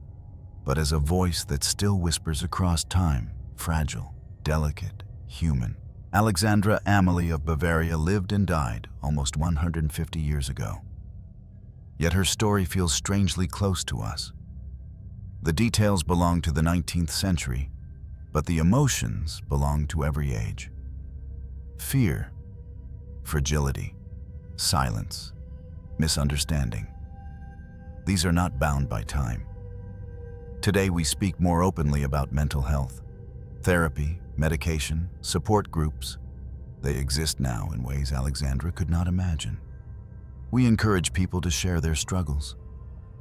but as a voice that still whispers across time, fragile, delicate, human. Alexandra Amalie of Bavaria lived and died almost 150 years ago. Yet her story feels strangely close to us. The details belong to the 19th century, but the emotions belong to every age. fear, fragility, silence, misunderstanding. These are not bound by time. Today we speak more openly about mental health, therapy, medication, support groups. They exist now in ways Alexandra could not imagine. We encourage people to share their struggles.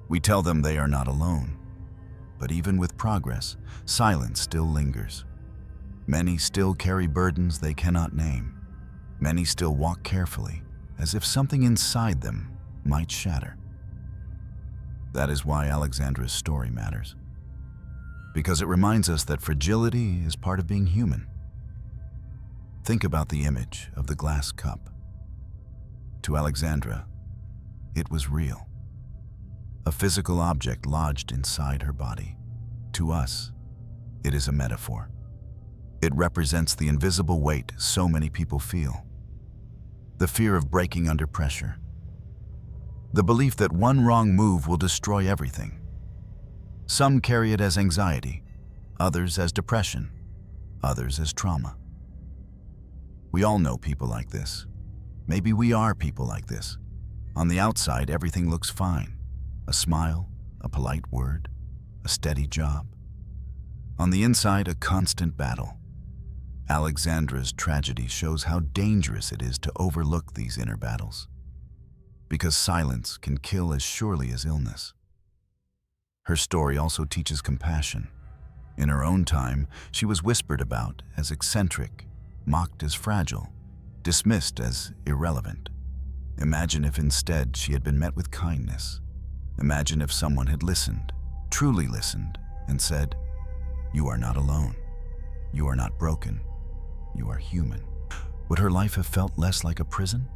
We tell them they are not alone. But even with progress, silence still lingers. Many still carry burdens they cannot name. Many still walk carefully, as if something inside them might shatter. That is why Alexandra's story matters. Because it reminds us that fragility is part of being human. Think about the image of the glass cup. To Alexandra, it was real. A physical object lodged inside her body. To us, it is a metaphor. It represents the invisible weight so many people feel. The fear of breaking under pressure. The belief that one wrong move will destroy everything. Some carry it as anxiety, others as depression, others as trauma. We all know people like this. Maybe we are people like this. On the outside, everything looks fine. A smile, a polite word, a steady job. On the inside, a constant battle. Alexandra's tragedy shows how dangerous it is to overlook these inner battles, because silence can kill as surely as illness. Her story also teaches compassion. In her own time, she was whispered about as eccentric, mocked as fragile, dismissed as irrelevant. Imagine if instead she had been met with kindness. Imagine if someone had listened, truly listened, and said, "You are not alone. You are not broken. You are human." Would her life have felt less like a prison?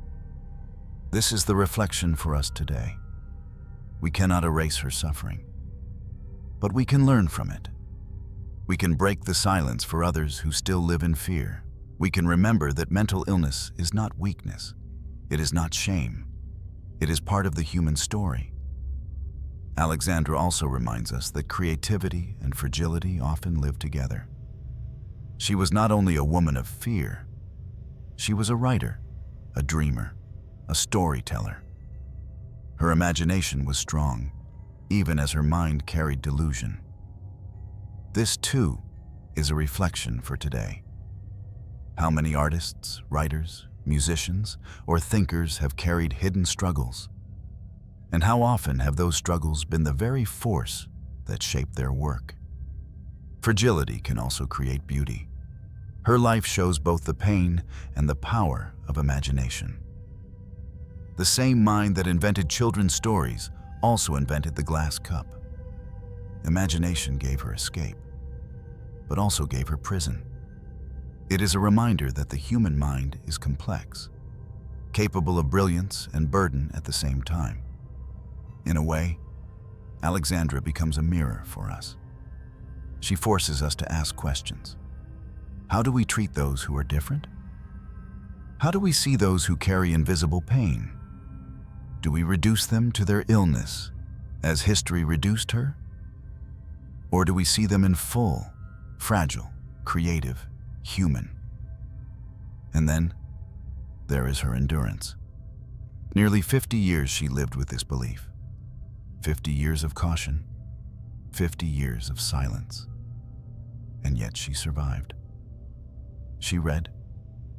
This is the reflection for us today. We cannot erase her suffering, but we can learn from it. We can break the silence for others who still live in fear. We can remember that mental illness is not weakness. It is not shame. It is part of the human story. Alexandra also reminds us that creativity and fragility often live together. She was not only a woman of fear, she was a writer, a dreamer, a storyteller. Her imagination was strong, even as her mind carried delusion. This, too, is a reflection for today. How many artists, writers, musicians, or thinkers have carried hidden struggles? And how often have those struggles been the very force that shaped their work? Fragility can also create beauty. Her life shows both the pain and the power of imagination. The same mind that invented children's stories also invented the glass cup. Imagination gave her escape, but also gave her prison. It is a reminder that the human mind is complex, capable of brilliance and burden at the same time. In a way, Alexandra becomes a mirror for us. She forces us to ask questions. How do we treat those who are different? How do we see those who carry invisible pain? Do we reduce them to their illness, as history reduced her? Or do we see them in full, fragile, creative, human? And then, there is her endurance. Nearly 50 years she lived with this belief. 50 years of caution, 50 years of silence. And yet she survived. She read,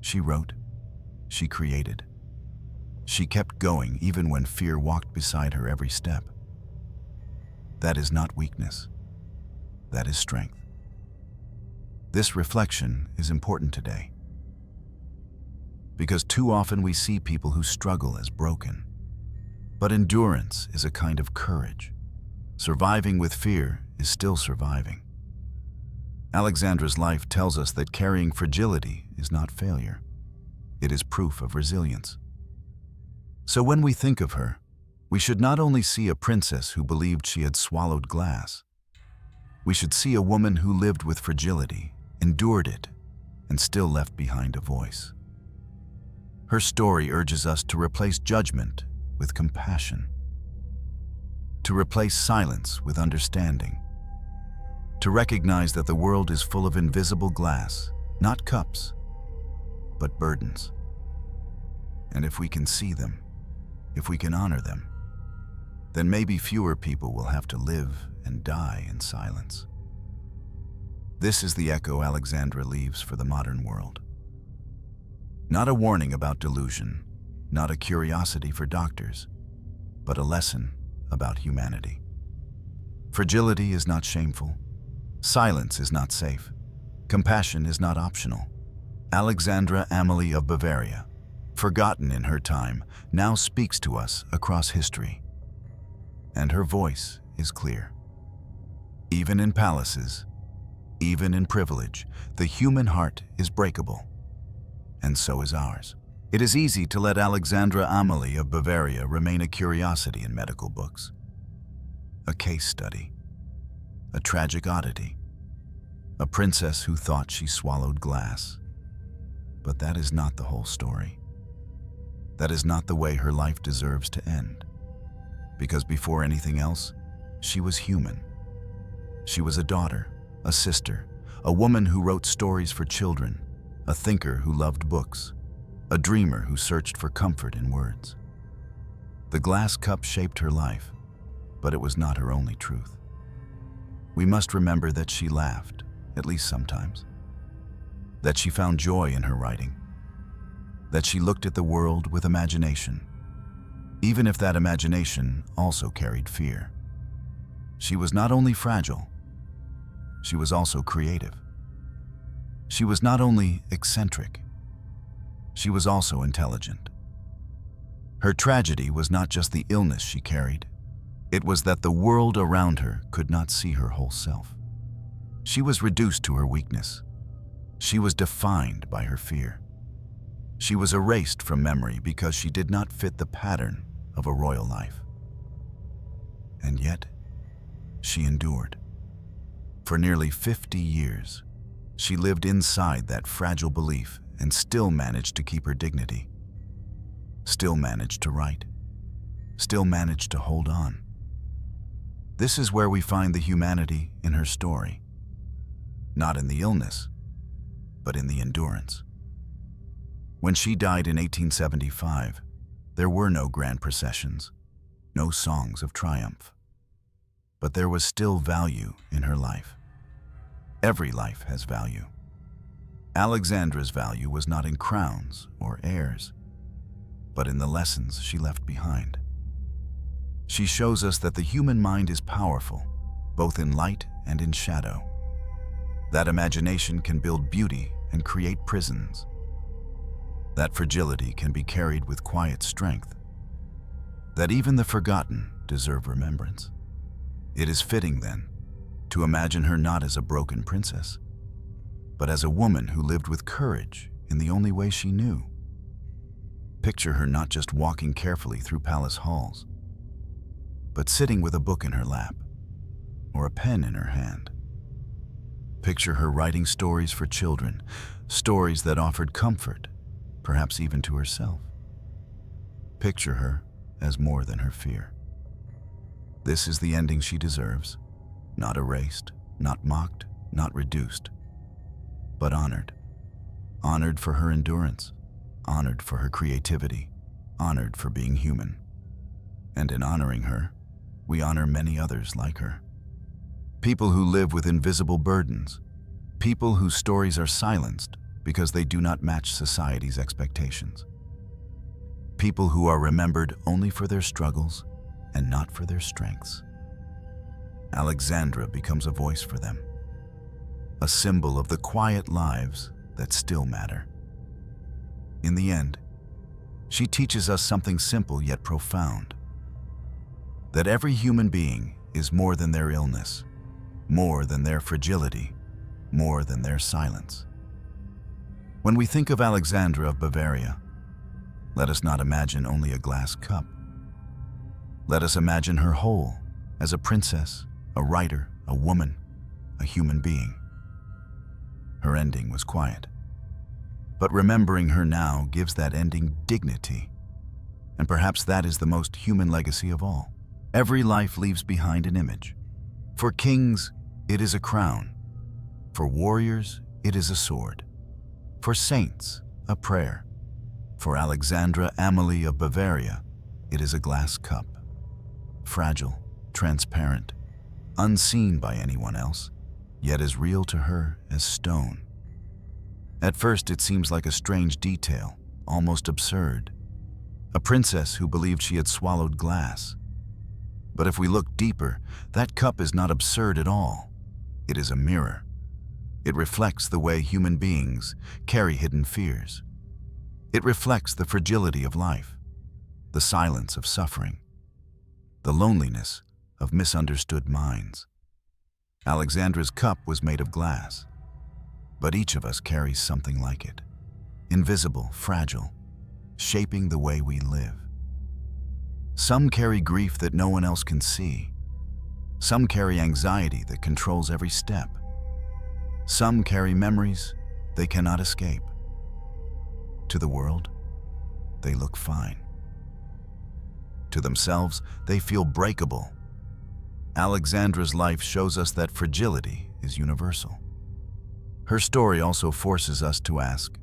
she wrote, she created. She kept going even when fear walked beside her every step. That is not weakness. That is strength. This reflection is important today, because too often we see people who struggle as broken. But endurance is a kind of courage. Surviving with fear is still surviving. Alexandra's life tells us that carrying fragility is not failure. It is proof of resilience. So when we think of her, we should not only see a princess who believed she had swallowed glass. We should see a woman who lived with fragility, endured it, and still left behind a voice. Her story urges us to replace judgment with compassion, to replace silence with understanding, to recognize that the world is full of invisible glass, not cups, but burdens. And if we can see them, if we can honor them, then maybe fewer people will have to live and die in silence. This is the echo Alexandra leaves for the modern world. Not a warning about delusion, not a curiosity for doctors, but a lesson about humanity. Fragility is not shameful. Silence is not safe. Compassion is not optional. Alexandra Amalie of Bavaria, forgotten in her time, now speaks to us across history. And her voice is clear. Even in palaces, even in privilege, the human heart is breakable. And so is ours. It is easy to let Alexandra Amalie of Bavaria remain a curiosity in medical books. A case study. A tragic oddity. A princess who thought she swallowed glass. But that is not the whole story. That is not the way her life deserves to end. Because before anything else, she was human. She was a daughter, a sister, a woman who wrote stories for children, a thinker who loved books, a dreamer who searched for comfort in words. The glass cup shaped her life, but it was not her only truth. We must remember that she laughed, at least sometimes. That she found joy in her writing. That she looked at the world with imagination, even if that imagination also carried fear. She was not only fragile, she was also creative. She was not only eccentric, she was also intelligent. Her tragedy was not just the illness she carried, it was that the world around her could not see her whole self. She was reduced to her weakness. She was defined by her fear. She was erased from memory because she did not fit the pattern of a royal life. And yet, she endured. For nearly 50 years, she lived inside that fragile belief and still managed to keep her dignity. Still managed to write. Still managed to hold on. This is where we find the humanity in her story. Not in the illness, but in the endurance. When she died in 1875, there were no grand processions, no songs of triumph. But there was still value in her life. Every life has value. Alexandra's value was not in crowns or heirs, but in the lessons she left behind. She shows us that the human mind is powerful, both in light and in shadow. That imagination can build beauty and create prisons. That fragility can be carried with quiet strength. That even the forgotten deserve remembrance. It is fitting, then, to imagine her not as a broken princess, but as a woman who lived with courage in the only way she knew. Picture her not just walking carefully through palace halls, but sitting with a book in her lap or a pen in her hand. Picture her writing stories for children, stories that offered comfort, perhaps even to herself. Picture her as more than her fear. This is the ending she deserves, not erased, not mocked, not reduced, but honored. Honored for her endurance, honored for her creativity, honored for being human. And in honoring her, we honor many others like her. People who live with invisible burdens, people whose stories are silenced because they do not match society's expectations. People who are remembered only for their struggles and not for their strengths. Alexandra becomes a voice for them, a symbol of the quiet lives that still matter. In the end, she teaches us something simple yet profound, that every human being is more than their illness, more than their fragility, more than their silence. When we think of Alexandra of Bavaria, let us not imagine only a glass cup. Let us imagine her whole, as a princess, a writer, a woman, a human being. Her ending was quiet, but remembering her now gives that ending dignity, and perhaps that is the most human legacy of all. Every life leaves behind an image. For kings, it is a crown. For warriors, it is a sword. For saints, a prayer. For Alexandra Amalie of Bavaria, it is a glass cup. Fragile, transparent, unseen by anyone else, yet as real to her as stone. At first it seems like a strange detail, almost absurd. A princess who believed she had swallowed glass. But if we look deeper, that cup is not absurd at all. It is a mirror. It reflects the way human beings carry hidden fears. It reflects the fragility of life, the silence of suffering, the loneliness of misunderstood minds. Alexandra's cup was made of glass, but each of us carries something like it, invisible, fragile, shaping the way we live. Some carry grief that no one else can see. Some carry anxiety that controls every step. Some carry memories they cannot escape. To the world, they look fine. To themselves, they feel breakable. Alexandra's life shows us that fragility is universal. Her story also forces us to ask,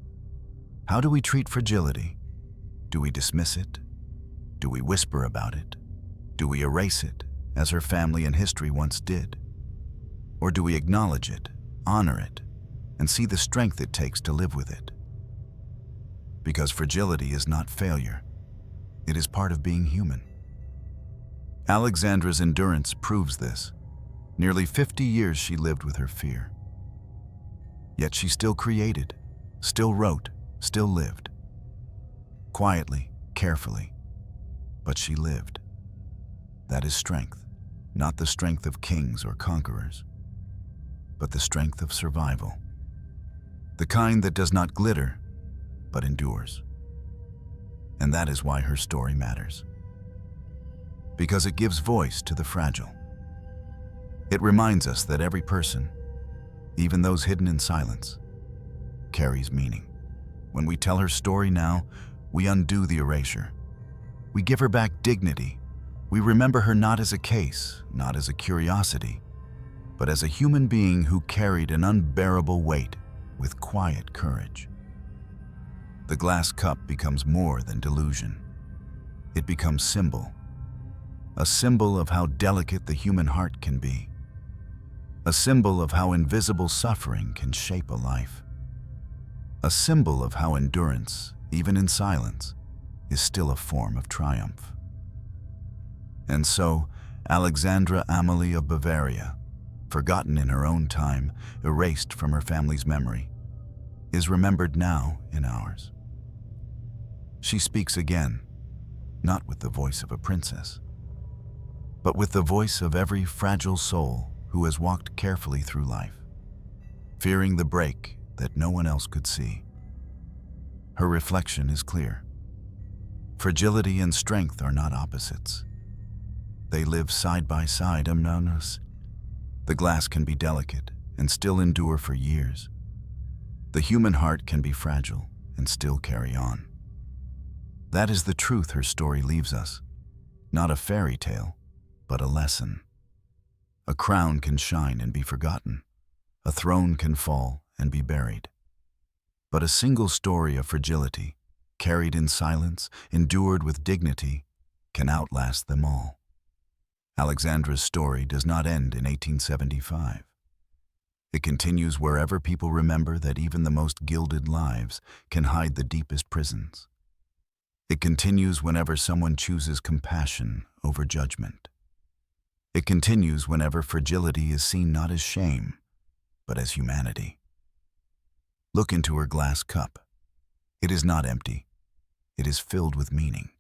how do we treat fragility? Do we dismiss it? Do we whisper about it? Do we erase it, as her family and history once did? Or do we acknowledge it, honor it, and see the strength it takes to live with it? Because fragility is not failure. It is part of being human. Alexandra's endurance proves this. Nearly 50 years she lived with her fear. Yet she still created, still wrote, still lived. Quietly, carefully, but she lived. That is strength, not the strength of kings or conquerors, but the strength of survival. The kind that does not glitter, but endures. And that is why her story matters. Because it gives voice to the fragile. It reminds us that every person, even those hidden in silence, carries meaning. When we tell her story now, we undo the erasure. We give her back dignity. We remember her not as a case, not as a curiosity, but as a human being who carried an unbearable weight with quiet courage. The glass cup becomes more than delusion. It becomes symbol. A symbol of how delicate the human heart can be. A symbol of how invisible suffering can shape a life. A symbol of how endurance, even in silence, is still a form of triumph. And so, Alexandra Amalie of Bavaria, forgotten in her own time, erased from her family's memory, is remembered now in ours. She speaks again, not with the voice of a princess, but with the voice of every fragile soul who has walked carefully through life, fearing the break that no one else could see. Her reflection is clear. Fragility and strength are not opposites. They live side by side among us. The glass can be delicate and still endure for years. The human heart can be fragile and still carry on. That is the truth her story leaves us. Not a fairy tale, but a lesson. A crown can shine and be forgotten. A throne can fall and be buried. But a single story of fragility, carried in silence, endured with dignity, can outlast them all. Alexandra's story does not end in 1875. It continues wherever people remember that even the most gilded lives can hide the deepest prisons. It continues whenever someone chooses compassion over judgment. It continues whenever fragility is seen not as shame, but as humanity. Look into her glass cup. It is not empty. It is filled with meaning.